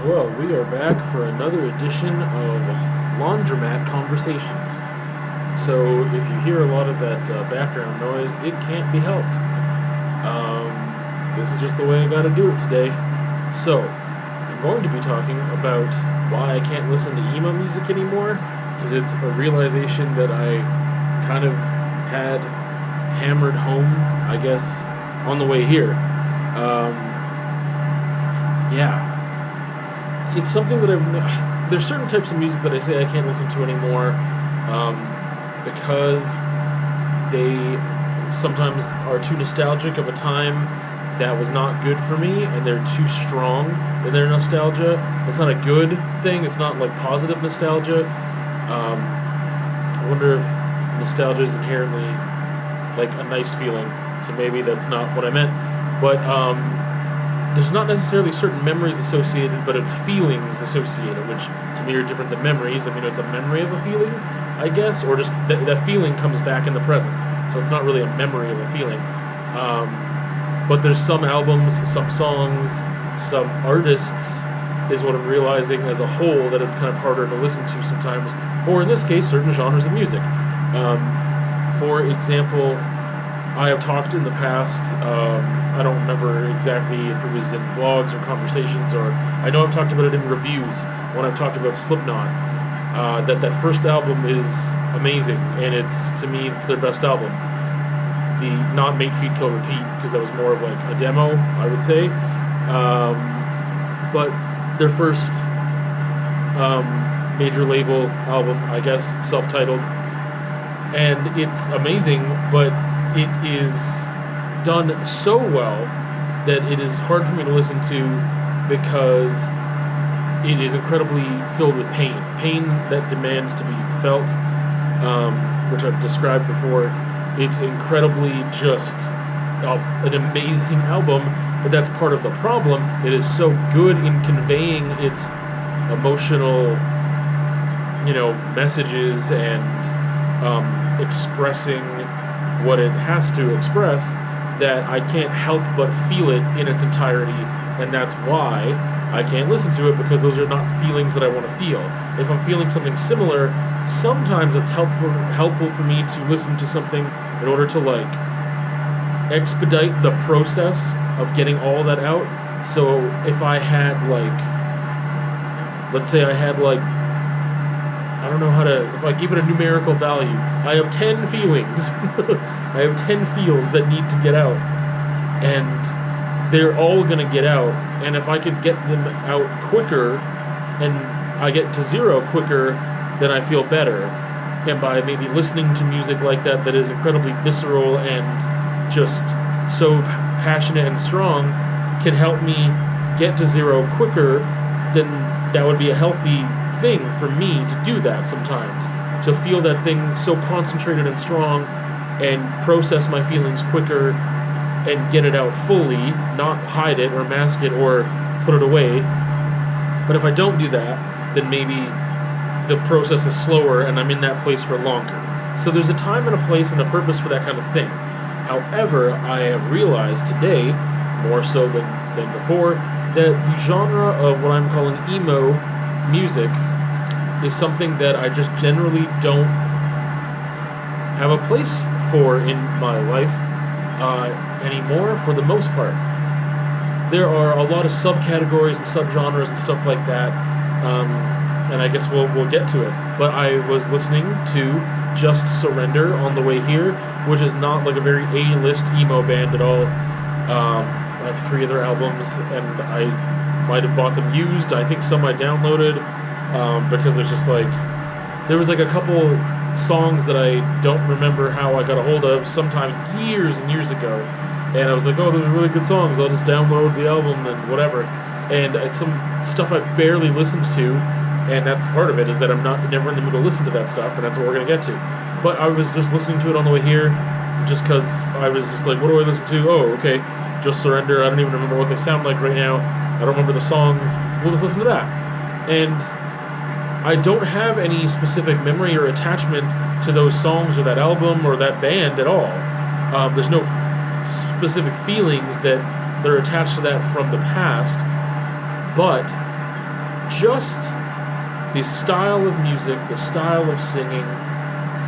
Well, we are back for another edition of Laundromat Conversations. So, if you hear a lot of that background noise, it can't be helped. This is just the way I gotta do it today. So, I'm going to be talking about why I can't listen to emo music anymore, because it's a realization that I kind of had hammered home, I guess, on the way here. Yeah. It's something that there's certain types of music that I say I can't listen to anymore because they sometimes are too nostalgic of a time that was not good for me, and they're too strong in their nostalgia. It's not a good thing. It's not like positive nostalgia. I wonder if nostalgia is inherently like a nice feeling. So maybe that's not what I meant. But there's not necessarily certain memories associated, but it's feelings associated, which to me are different than memories. I mean, it's a memory of a feeling, I guess, or just that feeling comes back in the present. So it's not really a memory of a feeling. But there's some albums, some songs, some artists, is what I'm realizing as a whole, that it's kind of harder to listen to sometimes, or in this case, certain genres of music. For example, I have talked in the past, I don't remember exactly if it was in vlogs or conversations, or I know I've talked about it in reviews when I've talked about Slipknot, that first album is amazing, and to me, it's their best album. The not Mate, Feed, Kill, Repeat, because that was more of like a demo, I would say. But their first major label album, I guess, self-titled, and it's amazing, but it is done so well that it is hard for me to listen to because it is incredibly filled with pain. Pain that demands to be felt, which I've described before. It's incredibly just an amazing album, but that's part of the problem. It is so good in conveying its emotional, messages and expressing what it has to express, that I can't help but feel it in its entirety, and that's why I can't listen to it, because those are not feelings that I want to feel. If I'm feeling something similar, sometimes it's helpful for me to listen to something in order to expedite the process of getting all that out. So if I had let's say I had I don't know if I give it a numerical value, I have 10 feelings. I have 10 feels that need to get out, and they're all going to get out, and if I could get them out quicker, and I get to zero quicker, then I feel better. And by maybe listening to music like that is incredibly visceral and just so passionate and strong, can help me get to zero quicker, then that would be a healthy thing for me to do that sometimes, to feel that thing so concentrated and strong and process my feelings quicker and get it out fully, not hide it or mask it or put it away. But if I don't do that, then maybe the process is slower and I'm in that place for longer. So there's a time and a place and a purpose for that kind of thing. However, I have realized today, more so than before, that the genre of what I'm calling emo music is something that I just generally don't have a place for in my life anymore, for the most part. There are a lot of subcategories and subgenres and stuff like that, and I guess we'll get to it. But I was listening to Just Surrender on the way here, which is not like a very A-list emo band at all. I have 3 other albums, and I might have bought them used. I think some I downloaded, because there's just there was a couple songs that I don't remember how I got a hold of sometime years and years ago, and I was like, oh, those are really good songs, I'll just download the album and whatever. And it's some stuff I barely listened to, and that's part of it, is that I'm never in the mood to listen to that stuff, and that's what we're going to get to. But I was just listening to it on the way here, just because I was just like, what do I listen to? Oh, okay, Just Surrender. I don't even remember what they sound like right now. I don't remember the songs. We'll just listen to that. And I don't have any specific memory or attachment to those songs or that album or that band at all. There's no specific feelings that are attached to that from the past, but just the style of music, the style of singing,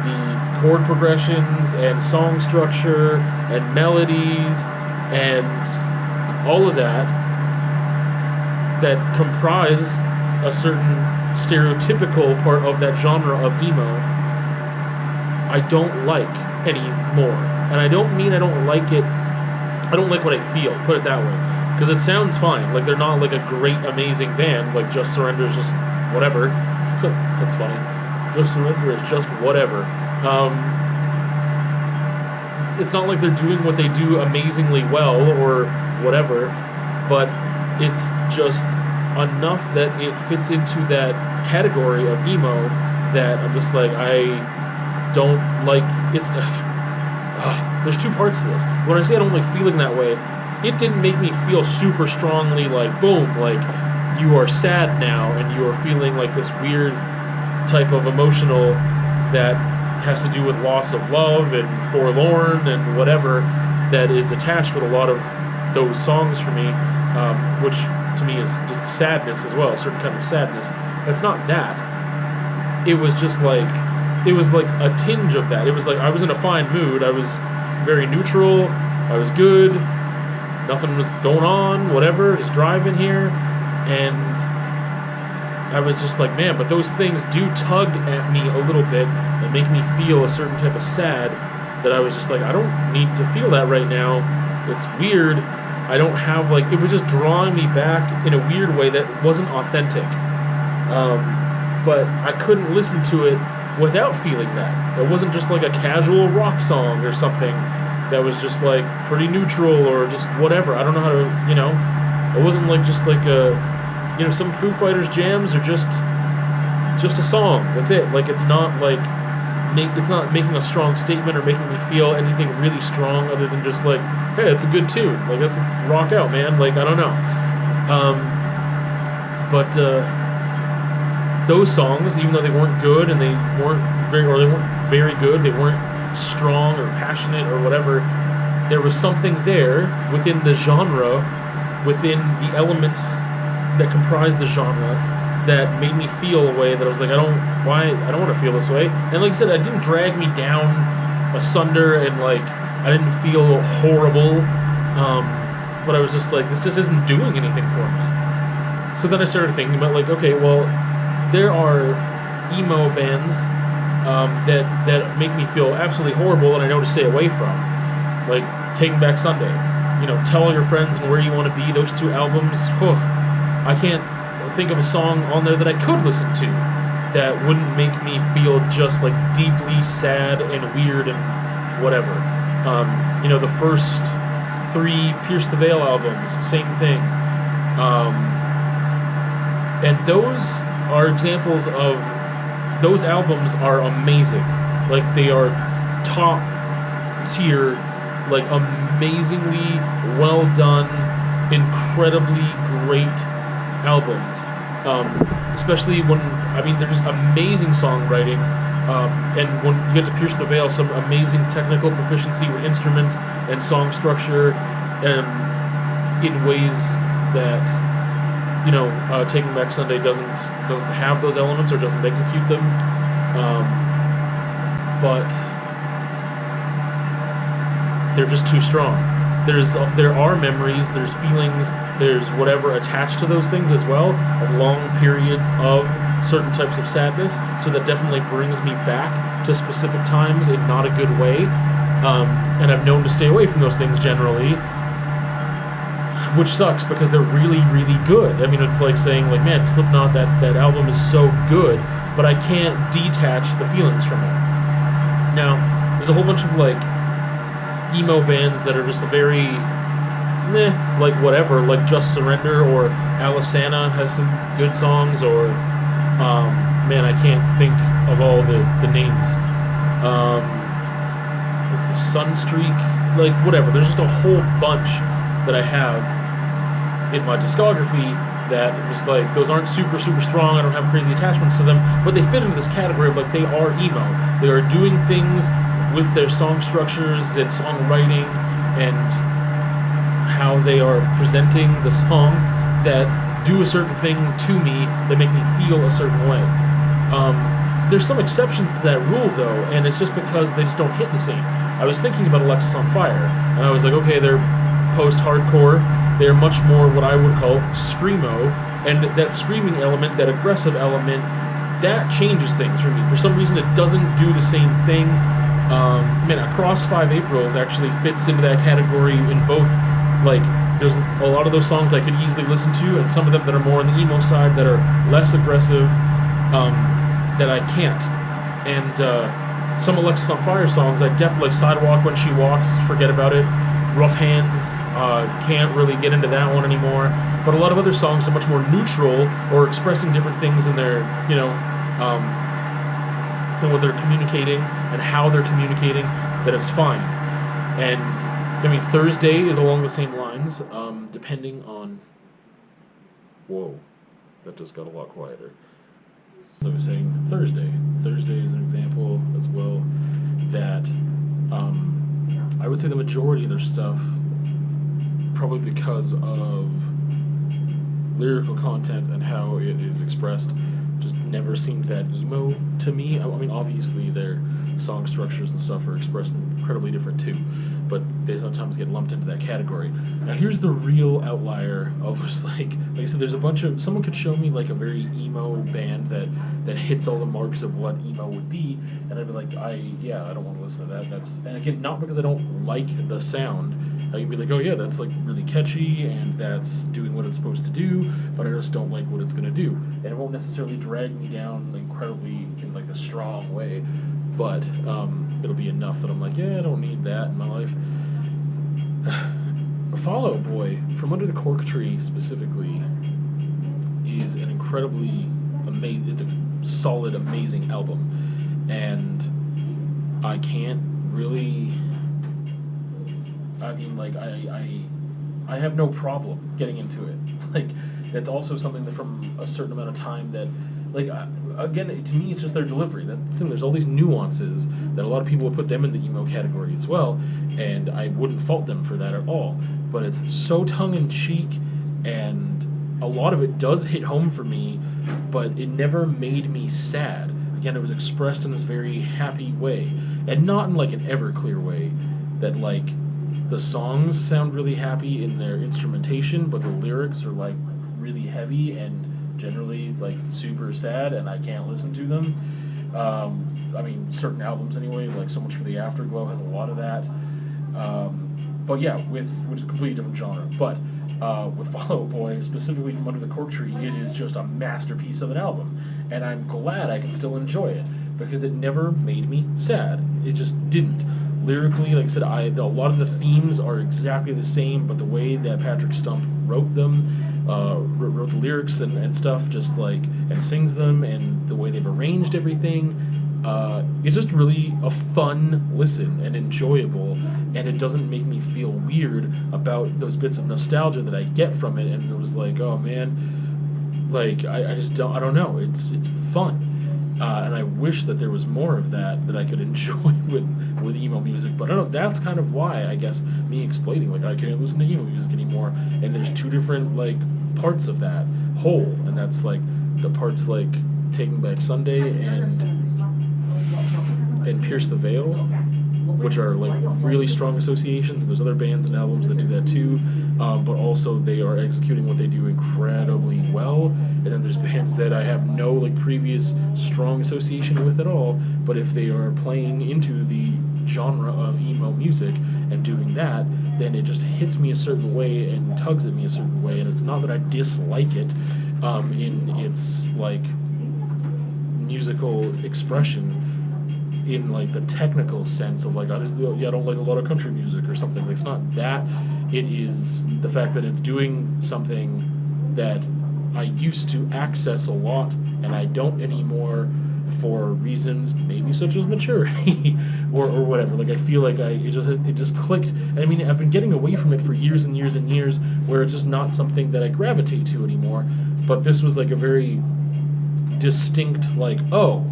the chord progressions and song structure and melodies and all of that comprise a certain stereotypical part of that genre of emo, I don't like anymore. And I don't mean I don't like it, I don't like what I feel, put it that way. Because it sounds fine. Like, they're not like a great, amazing band. Like, Just Surrender is just whatever. That's funny. Just Surrender is just whatever. It's not like they're doing what they do amazingly well or whatever, but it's just enough that it fits into that category of emo that I'm just like, I don't like. It's there's two parts to this. When I say I don't like feeling that way, it didn't make me feel super strongly like, boom, like you are sad now and you are feeling like this weird type of emotional that has to do with loss of love and forlorn and whatever that is attached with a lot of those songs for me, which to me is just sadness as well, a certain kind of sadness. It's not that. It was just like, it was like a tinge of that. It was like I was in a fine mood. I was very neutral. I was good. Nothing was going on, whatever, just driving here. And I was just like, man, but those things do tug at me a little bit and make me feel a certain type of sad that I was just like, I don't need to feel that right now. It's weird. I don't have, like, it was just drawing me back in a weird way that wasn't authentic. But I couldn't listen to it without feeling that. It wasn't just like a casual rock song or something that was just like pretty neutral or just whatever. I don't know how to, you know, it wasn't like just like a, you know, some Foo Fighters jams are just a song. That's it. Like, it's not like, it's not making a strong statement or making me feel anything really strong other than just like, hey, it's a good tune. Like, let's rock out, man. Like, I don't know. But those songs, even though they weren't good and they weren't very good, they weren't strong or passionate or whatever, there was something there within the genre, within the elements that comprised the genre, that made me feel a way that I was like, I don't want to feel this way. And like I said, it didn't drag me down asunder, and like I didn't feel horrible, but I was just like, this just isn't doing anything for me. So then I started thinking about, like, okay, well, there are emo bands that make me feel absolutely horrible and I know to stay away from, like Taking Back Sunday, you know, Tell All Your Friends and Where You Want to Be. Those two albums, I can't think of a song on there that I could listen to that wouldn't make me feel just like deeply sad and weird and whatever. You know, the first 3 Pierce the Veil albums, same thing. And those are examples of, those albums are amazing. Like, they are top tier, like amazingly well done, incredibly great albums. Especially when, I mean, they're just amazing songwriting. And when you get to Pierce the Veil, some amazing technical proficiency with instruments and song structure, in ways that, you know, Taking Back Sunday doesn't have those elements or doesn't execute them. But they're just too strong. There are memories, there's feelings, there's whatever attached to those things as well, of long periods of certain types of sadness, so that definitely brings me back to specific times in not a good way. And I've known to stay away from those things generally, which sucks because they're really, really good. I mean, it's like saying, like, man, Slipknot, that album is so good, but I can't detach the feelings from it. Now, there's a whole bunch of, like, emo bands that are just very like whatever, like Just Surrender, or Alisana has some good songs, or man, I can't think of all the names. Is the Sunstreak, like whatever. There's just a whole bunch that I have in my discography that was like, those aren't super strong, I don't have crazy attachments to them, but they fit into this category of like, they are emo. They are doing things with their song structures and songwriting and how they are presenting the song that do a certain thing to me that make me feel a certain way. There's some exceptions to that rule, though, and it's just because they just don't hit the same. I was thinking about Alexis on Fire, and I was like, okay, they're post-hardcore. They're much more what I would call screamo, and that screaming element, that aggressive element, that changes things for me. For some reason, it doesn't do the same thing. Across 5 Aprils actually fits into that category in both, like, there's a lot of those songs I could easily listen to, and some of them that are more on the emo side that are less aggressive, that I can't. And some Alexis on Fire songs, I definitely like Sidewalk When She Walks, forget about it. Rough Hands, can't really get into that one anymore. But a lot of other songs are much more neutral or expressing different things in their, and what they're communicating and how they're communicating, that it's fine. And I mean, Thursday is along the same lines, depending on. Whoa, that just got a lot quieter. So I was saying Thursday. Thursday is an example as well that I would say the majority of their stuff, probably because of lyrical content and how it is expressed, just never seems that emo to me. I mean, obviously their song structures and stuff are expressed incredibly different too, but they sometimes get lumped into that category. Now here's the real outlier of just like I said, there's a bunch of, someone could show me like a very emo band that hits all the marks of what emo would be, and I'd be like, I don't want to listen to that. And again, not because I don't like the sound. I can be like, oh yeah, that's like really catchy and that's doing what it's supposed to do, but I just don't like what it's gonna do, and it won't necessarily drag me down incredibly in like a strong way, but it'll be enough that I'm like, yeah, I don't need that in my life. Fall Out Boy, From Under the Cork Tree specifically, is an incredibly amazing, it's a solid, amazing album, and I can't really, I mean, like, I have no problem getting into it. Like, that's also something that from a certain amount of time that, like, again, to me, it's just their delivery. That's the thing. There's all these nuances that a lot of people would put them in the emo category as well, and I wouldn't fault them for that at all. But it's so tongue-in-cheek, and a lot of it does hit home for me, but it never made me sad. Again, it was expressed in this very happy way, and not in, like, an Everclear way, that, like, the songs sound really happy in their instrumentation, but the lyrics are, like, really heavy and generally, like, super sad, and I can't listen to them. I mean, certain albums anyway, like So Much for the Afterglow has a lot of that. But yeah, which is a completely different genre. But with Fall Out Boy, specifically From Under the Cork Tree, it is just a masterpiece of an album. And I'm glad I can still enjoy it, because it never made me sad. It just didn't. Lyrically, like I said, a lot of the themes are exactly the same, but the way that Patrick Stump wrote them, wrote the lyrics and stuff, just like, and sings them, and the way they've arranged everything, it's just really a fun listen and enjoyable, and it doesn't make me feel weird about those bits of nostalgia that I get from it, and it was like, oh man, like, I don't know, it's fun. And I wish that there was more of that I could enjoy with emo music. But I don't know, that's kind of why, I guess, me explaining, like, I can't listen to emo music anymore. And there's two different, like, parts of that whole. And that's, like, the parts, like, Taking Back Sunday and Pierce the Veil, which are, like, really strong associations. And there's other bands and albums that do that too. But also they are executing what they do incredibly well. And then there's bands that I have no, like, previous strong association with at all, but if they are playing into the genre of emo music and doing that, then it just hits me a certain way and tugs at me a certain way. And it's not that I dislike it in its, like, musical expression, in, like, the technical sense of, like, I don't like a lot of country music or something. Like, it's not that. It is the fact that it's doing something that I used to access a lot, and I don't anymore for reasons maybe such as maturity or whatever. Like, I feel like it just clicked. I mean, I've been getting away from it for years and years and years, where it's just not something that I gravitate to anymore. But this was, like, a very distinct, like, oh,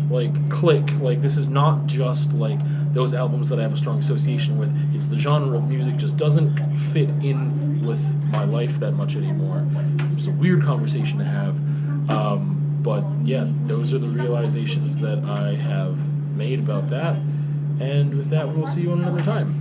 like, click, like, this is not just, like, those albums that I have a strong association with. It's the genre of music just doesn't fit in with my life that much anymore. It's a weird conversation to have. But yeah, those are the realizations that I have made about that. And with that, we'll see you on another time.